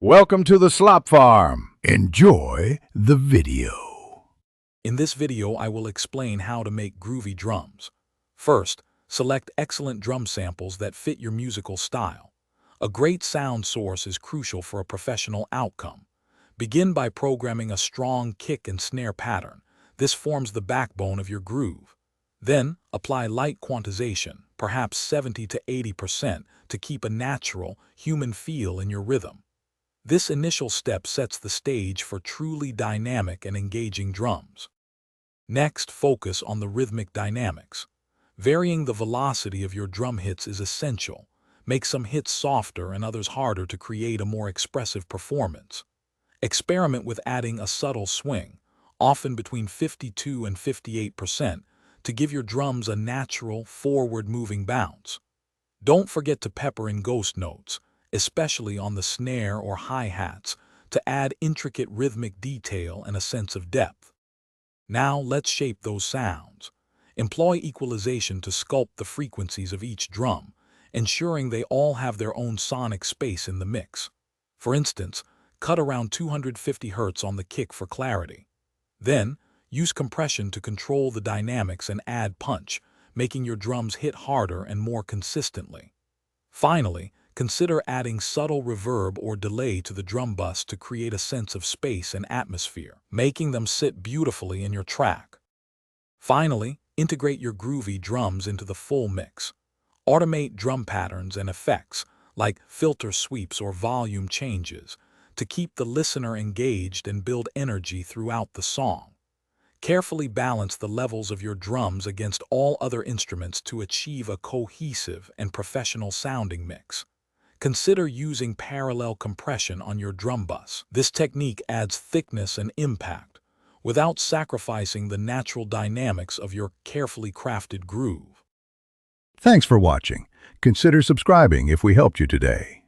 Welcome to the Slop Farm. Enjoy the video. In this video, I will explain how to make groovy drums. First, select excellent drum samples that fit your musical style. A great sound source is crucial for a professional outcome. Begin by programming a strong kick and snare pattern. This forms the backbone of your groove. Then, apply light quantization, perhaps 70 to 80%, to keep a natural, human feel in your rhythm. This initial step sets the stage for truly dynamic and engaging drums. Next, focus on the rhythmic dynamics. Varying the velocity of your drum hits is essential. Make some hits softer and others harder to create a more expressive performance. Experiment with adding a subtle swing, often between 52 and 58%, to give your drums a natural, forward-moving bounce. Don't forget to pepper in ghost notes, especially on the snare or hi-hats, to add intricate rhythmic detail and a sense of depth. Now let's shape those sounds. Employ equalization to sculpt the frequencies of each drum, ensuring they all have their own sonic space in the mix. For instance, cut around 250 Hz on the kick for clarity. Then, use compression to control the dynamics and add punch, making your drums hit harder and more consistently. Finally, consider adding subtle reverb or delay to the drum bus to create a sense of space and atmosphere, making them sit beautifully in your track. Finally, integrate your groovy drums into the full mix. Automate drum patterns and effects, like filter sweeps or volume changes, to keep the listener engaged and build energy throughout the song. Carefully balance the levels of your drums against all other instruments to achieve a cohesive and professional-sounding mix. Consider using parallel compression on your drum bus. This technique adds thickness and impact, without sacrificing the natural dynamics of your carefully crafted groove. Thanks for watching. Consider subscribing if we helped you today.